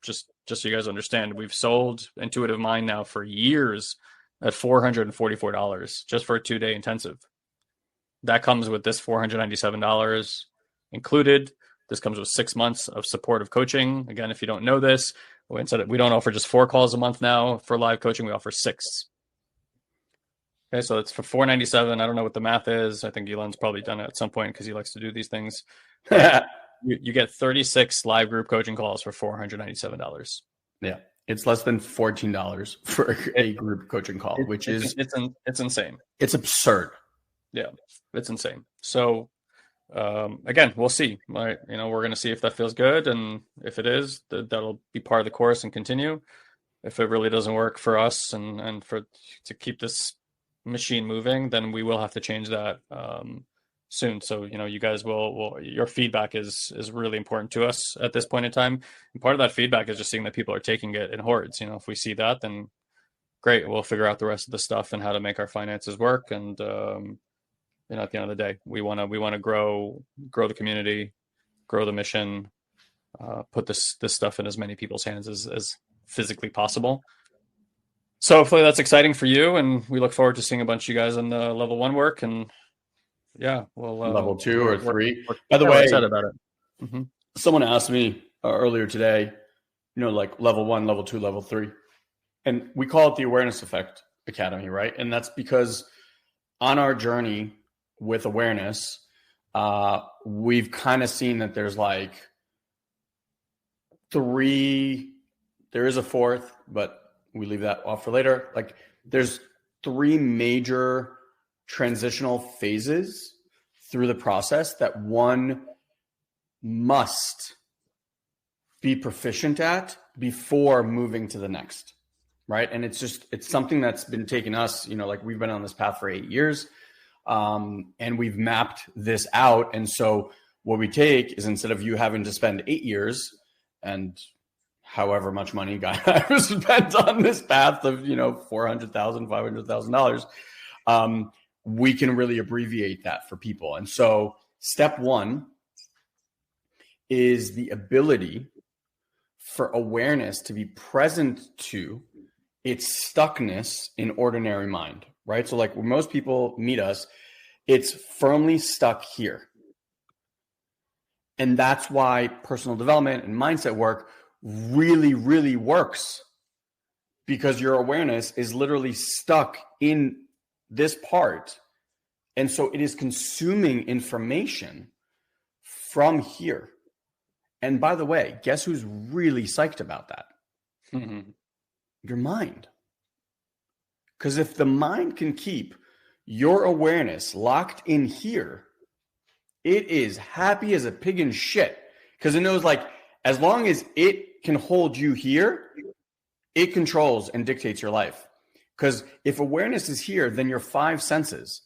just so you guys understand, we've sold Intuitive Mind now for years at $444 just for a 2-day intensive. That comes with this $497 included. This comes with 6 months of supportive coaching. Again, if you don't know this, we don't offer just 4 calls a month now for live coaching. We offer 6. Okay, so it's for $497. I don't know what the math is. I think Ilan's probably done it at some point because he likes to do these things. You get 36 live group coaching calls for $497. Yeah. It's less than $14 for a group coaching call, which is it's insane. It's absurd. Yeah, it's insane. So again, we'll see. Right? We're going to see if that feels good, and if it is, that'll be part of the course and continue. If it really doesn't work for us and to keep this machine moving, then we will have to change that soon. So you guys will your feedback is really important to us at this point in time, and part of that feedback is just seeing that people are taking it in hordes. If we see that, then great, we'll figure out the rest of the stuff and how to make our finances work. And at the end of the day, we want to grow the community, grow the mission, put this stuff in as many people's hands as physically possible. So hopefully that's exciting for you, and we look forward to seeing a bunch of you guys in the level 1 work. And yeah, well, level 2 or 3. By the way, excited about it. Mm-hmm. Someone asked me earlier today, like level 1, level 2, level 3, and we call it the Awareness Effect Academy, right? And that's because on our journey with awareness, we've kind of seen that there's like 3. There is a 4th, but we leave that off for later. Like there's 3 major transitional phases through the process that one must be proficient at before moving to the next, right? And it's something that's been taking us, like we've been on this path for 8 years, and we've mapped this out. And so what we take is, instead of you having to spend 8 years and however much money Guy and I have spent on this path of, $400,000, $500,000, we can really abbreviate that for people. And so step 1 is the ability for awareness to be present to its stuckness in ordinary mind, right? So like when most people meet us, it's firmly stuck here. And that's why personal development and mindset work really, really works, because your awareness is literally stuck in this part. And so it is consuming information from here. And by the way, guess who's really psyched about that? Your mind. Because if the mind can keep your awareness locked in here, it is happy as a pig in shit. Because it knows, like, as long as it can hold you here, it controls and dictates your life. Because if awareness is here, then your five senses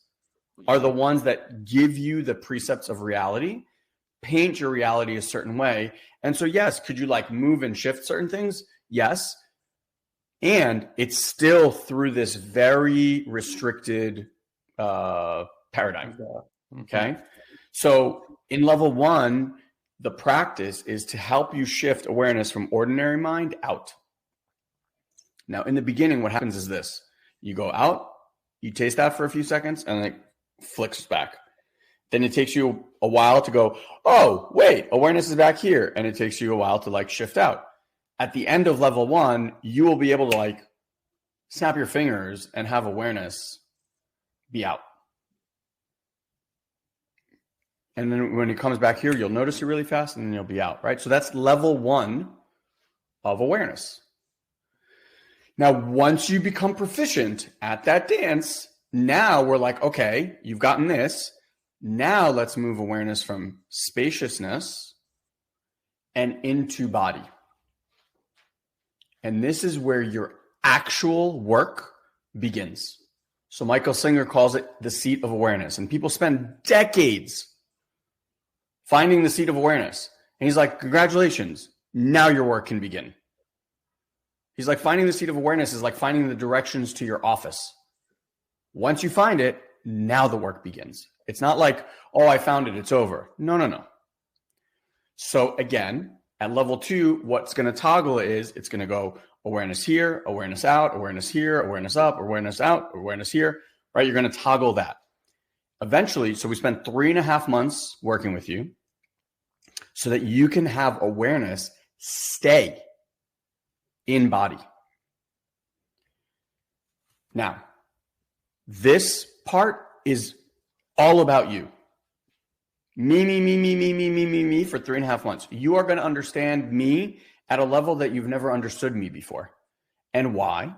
are the ones that give you the precepts of reality, paint your reality a certain way. And so, yes, could you like move and shift certain things? Yes. And it's still through this very restricted paradigm. Okay. So in level 1, the practice is to help you shift awareness from ordinary mind out. Now, in the beginning, what happens is this. You go out, you taste that for a few seconds, and it flicks back. Then it takes you a while to go, oh, wait, awareness is back here. And it takes you a while to like shift out. At the end of level 1, you will be able to like snap your fingers and have awareness be out. And then when it comes back here, you'll notice it really fast and then you'll be out, right? So that's level 1 of awareness. Now, once you become proficient at that dance, now we're like, okay, you've gotten this. Now let's move awareness from spaciousness and into body. And this is where your actual work begins. So Michael Singer calls it the seat of awareness. And people spend decades finding the seat of awareness. And he's like, congratulations, now your work can begin. He's like, finding the seat of awareness is like finding the directions to your office. Once you find it, now the work begins. It's not like, oh, I found it, it's over. No. So again, at level 2, what's going to toggle is it's going to go awareness here, awareness out, awareness here, awareness up, awareness out, awareness here, right? You're going to toggle that. Eventually, so we spent 3.5 months working with you so that you can have awareness stay in body. Now, this part is all about you. Me for 3.5 months. You are going to understand me at a level that you've never understood me before. And why?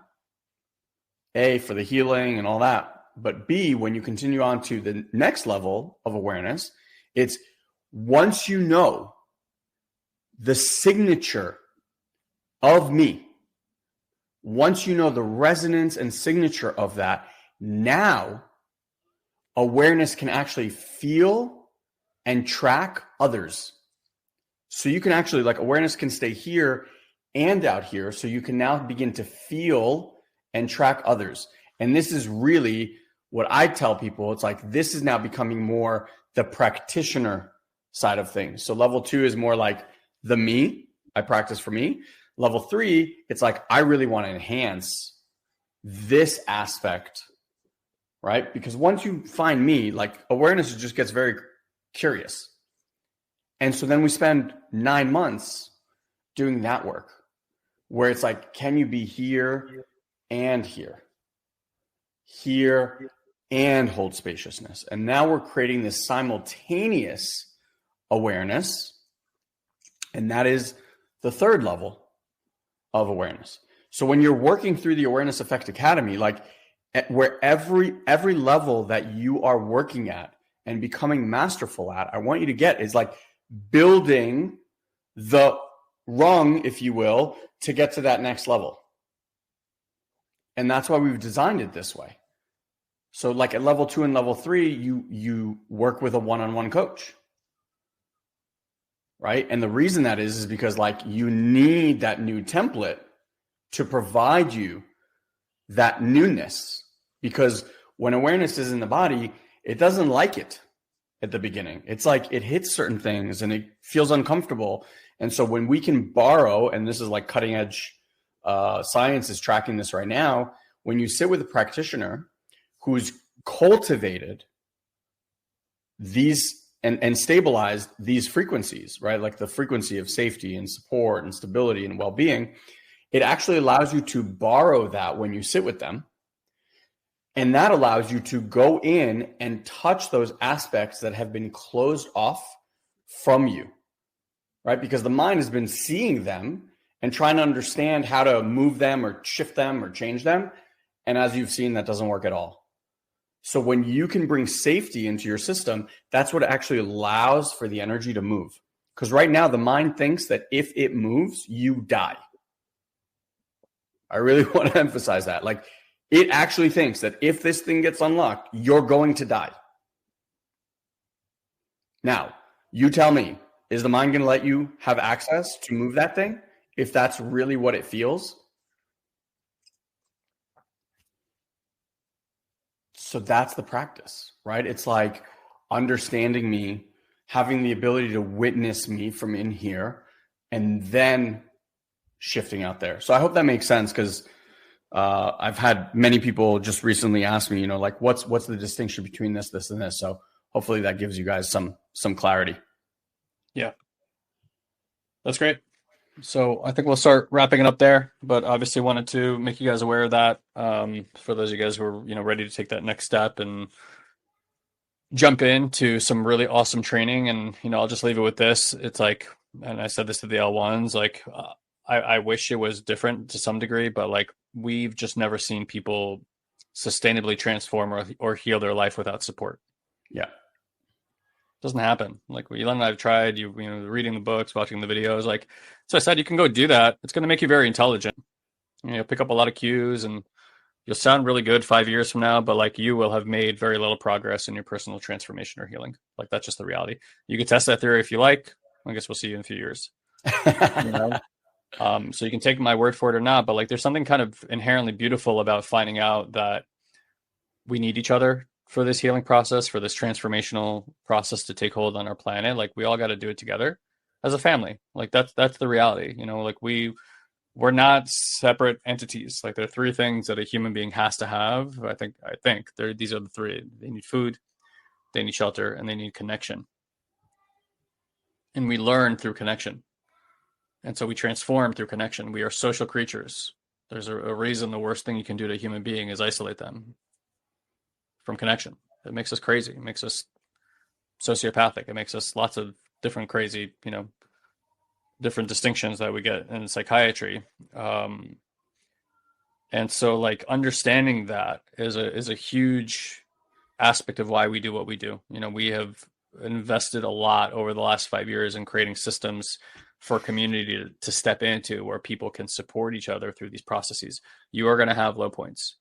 A, for the healing and all that. But B, when you continue on to the next level of awareness, it's once you know the signature of me, once you know the resonance and signature of that, now awareness can actually feel and track others. So you can actually, like, awareness can stay here and out here. So you can now begin to feel and track others. And this is really what I tell people. It's like, this is now becoming more the practitioner side of things. So level 2 is more like the me. I practice for me. Level 3, it's like, I really want to enhance this aspect, right? Because once you find me, like, awareness just gets very curious. And so then we spend 9 months doing that work where it's like, can you be here and here and hold spaciousness? And now we're creating this simultaneous awareness. And that is the 3rd level of awareness. So when you're working through the Awareness Effect Academy, like where every level that you are working at and becoming masterful at, I want you to get is like building the rung, if you will, to get to that next level. And that's why we've designed it this way. So like at level 2 and level 3, you work with a one-on-one coach, right? And the reason that is because like you need that new template to provide you that newness, because when awareness is in the body, it doesn't like it at the beginning. It's like it hits certain things and it feels uncomfortable. And so when we can borrow, and this is like cutting edge science is tracking this right now, when you sit with a practitioner who's cultivated these and stabilized these frequencies, right? Like the frequency of safety and support and stability and well-being, it actually allows you to borrow that when you sit with them. And that allows you to go in and touch those aspects that have been closed off from you, right? Because the mind has been seeing them and trying to understand how to move them or shift them or change them. And as you've seen, that doesn't work at all. So when you can bring safety into your system, that's what actually allows for the energy to move. Because right now, the mind thinks that if it moves, you die. I really want to emphasize that. Like, it actually thinks that if this thing gets unlocked, you're going to die. Now, you tell me, is the mind going to let you have access to move that thing if that's really what it feels? So that's the practice, right? It's like understanding me, having the ability to witness me from in here, and then shifting out there. So I hope that makes sense, because I've had many people just recently ask me, like, what's the distinction between this, and this? So hopefully that gives you guys some clarity. Yeah, that's great. So I think we'll start wrapping it up there, but obviously wanted to make you guys aware of that. For those of you guys who are, ready to take that next step and jump into some really awesome training. And, I'll just leave it with this. It's like, and I said this to the L1s, like, I wish it was different to some degree, but like, we've just never seen people sustainably transform or heal their life without support. Yeah. Doesn't happen. Like, Ilan and I've tried, reading the books, watching the videos, like, so I said, you can go do that. It's going to make you very intelligent. Pick up a lot of cues, and you'll sound really good 5 years from now, but like, you will have made very little progress in your personal transformation or healing. Like, that's just the reality. You can test that theory if you like. I guess we'll see you in a few years. So you can take my word for it or not, but like, there's something kind of inherently beautiful about finding out that we need each other for this healing process, for this transformational process to take hold on our planet. Like, we all got to do it together as a family. Like, that's the reality, like we're not separate entities. Like, there are three things that a human being has to have. I think these are the three. They need food, they need shelter, and they need connection. And we learn through connection. And so we transform through connection. We are social creatures. There's a reason the worst thing you can do to a human being is isolate them from connection. It makes us crazy. It makes us sociopathic. It makes us lots of different crazy, different distinctions that we get in psychiatry. And so like, understanding that is a huge aspect of why we do what we do. We have invested a lot over the last 5 years in creating systems for community to step into, where people can support each other through these processes. You are going to have low points.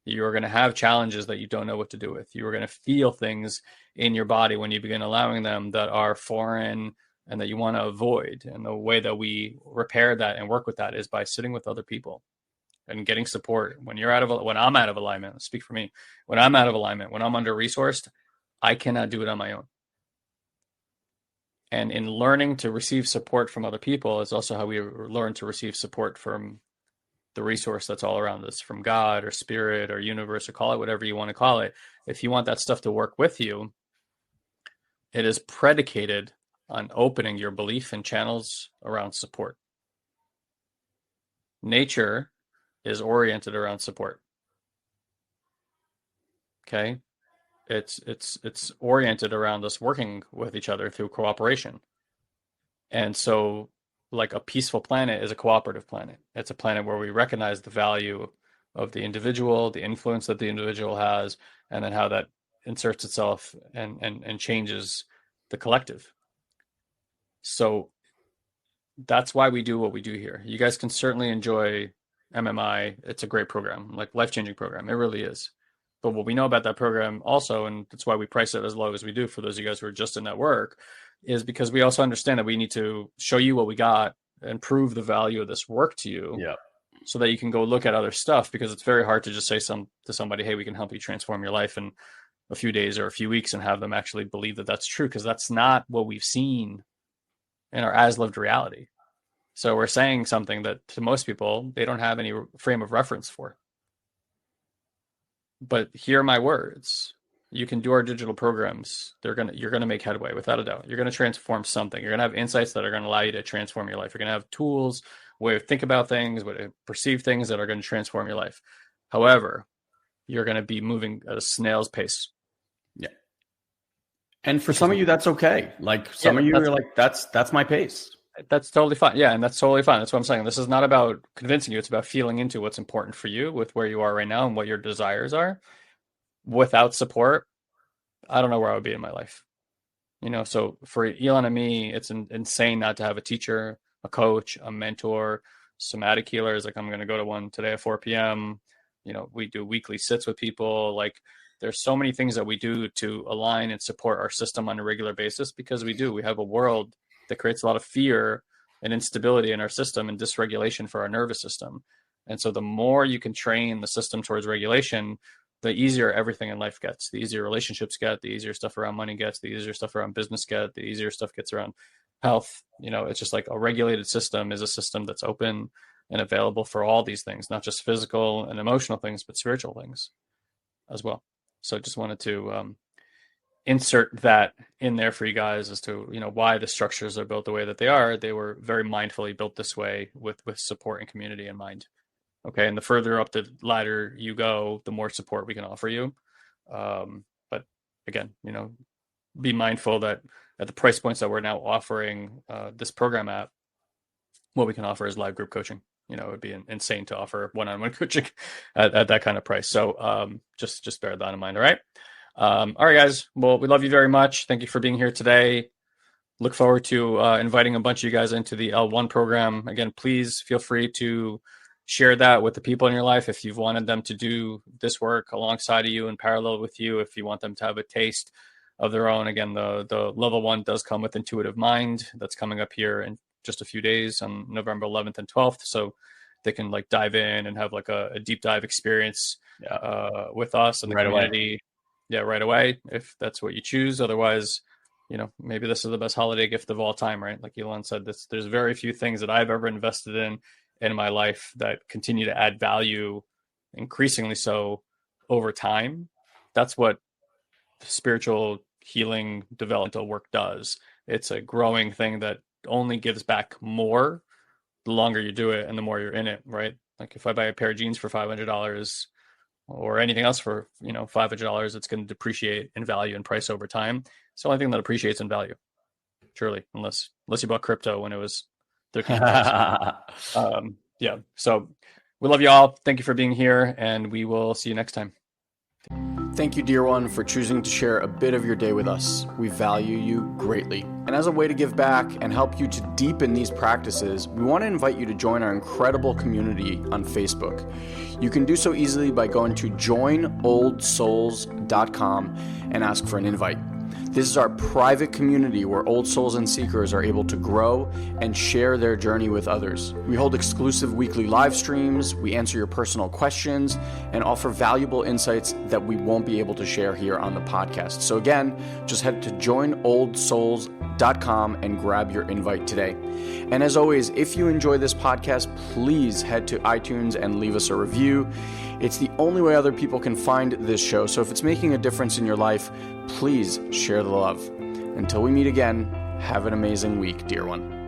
You are going to have challenges that you don't know what to do with. You are going to feel things in your body when you begin allowing them that are foreign and that you want to avoid. And the way that we repair that and work with that is by sitting with other people and getting support. When I'm out of alignment, speak for me. When I'm out of alignment, when I'm under-resourced, I cannot do it on my own. And in learning to receive support from other people is also how we learn to receive support from the resource that's all around us, from God or spirit or universe, or call it whatever you want to call it. If you want that stuff to work with you, it is predicated on opening your belief and channels around support. Nature is oriented around support. Okay? It's oriented around us working with each other through cooperation. And so, like, a peaceful planet is a cooperative planet. It's a planet where we recognize the value of the individual, the influence that the individual has, and then how that inserts itself and changes the collective. So that's why we do what we do here. You guys can certainly enjoy MMI. It's a great program, like life-changing program. It really is. But what we know about that program also, and that's why we price it as low as we do for those of you guys who are just in that work, is because we also understand that we need to show you what we got and prove the value of this work to you. Yeah. So that you can go look at other stuff, because it's very hard to just say to somebody, hey, we can help you transform your life in a few days or a few weeks, and have them actually believe that that's true, because that's not what we've seen in our as lived reality. So we're saying something that to most people, they don't have any frame of reference for. But hear my words. You can do our digital programs. You're gonna make headway, without a doubt. You're gonna transform something. You're gonna have insights that are gonna allow you to transform your life. You're gonna have tools, way to think about things, way to perceive things that are gonna transform your life. However, you're gonna be moving at a snail's pace. Yeah. And for some of you, that's okay. Like, some of you are like, that's my pace. That's totally fine. Yeah, and that's totally fine. That's what I'm saying. This is not about convincing you. It's about feeling into what's important for you with where you are right now and what your desires are. Without support, I don't know where I would be in my life. So for Elon and me, it's insane not to have a teacher, a coach, a mentor, somatic healers. Like I'm going to go to one today at 4 p.m. We do weekly sits with people. Like there's so many things that we do to align and support our system on a regular basis because we have a world that creates a lot of fear and instability in our system and dysregulation for our nervous system. And so the more you can train the system towards regulation, the easier everything in life gets. The easier relationships get, the easier stuff around money gets, the easier stuff around business get, the easier stuff gets around health. It's just like a regulated system is a system that's open and available for all these things, not just physical and emotional things, but spiritual things as well. So just wanted to insert that in there for you guys as to, why the structures are built the way that they are. They were very mindfully built this way with support and community in mind. Okay. And the further up the ladder you go, the more support we can offer you. But again, be mindful that at the price points that we're now offering this program at, what we can offer is live group coaching. It would be insane to offer one-on-one coaching at that kind of price. So just bear that in mind. All right. All right, guys. Well, we love you very much. Thank you for being here today. Look forward to inviting a bunch of you guys into the L1 program. Again, please feel free to share that with the people in your life if you've wanted them to do this work alongside of you in parallel with you, if you want them to have a taste of their own. Again, the level 1 does come with Intuitive Mind. That's coming up here in just a few days on November 11th and 12th. So they can like dive in and have like a deep dive experience with us and the community. Yeah, right away, if that's what you choose. Otherwise, maybe this is the best holiday gift of all time, right? Like Elon said, there's very few things that I've ever invested in my life that continue to add value, increasingly so over time. That's what spiritual healing developmental work does. It's a growing thing that only gives back more the longer you do it and the more you're in it, right? Like if I buy a pair of jeans for $500 or anything else for $500, it's going to depreciate in value and price over time. It's the only thing that appreciates in value, truly, unless you bought crypto when it was the price. Yeah. So we love you all. Thank you for being here, and we will see you next time. Thank you, dear one, for choosing to share a bit of your day with us. We value you greatly. And as a way to give back and help you to deepen these practices, we want to invite you to join our incredible community on Facebook. You can do so easily by going to joinoldsouls.com and ask for an invite. This is our private community where old souls and seekers are able to grow and share their journey with others. We hold exclusive weekly live streams, we answer your personal questions, and offer valuable insights that we won't be able to share here on the podcast. So again, just head to joinoldsouls.com and grab your invite today. And as always, if you enjoy this podcast, please head to iTunes and leave us a review. It's the only way other people can find this show. So if it's making a difference in your life, please share the love. Until we meet again, have an amazing week, dear one.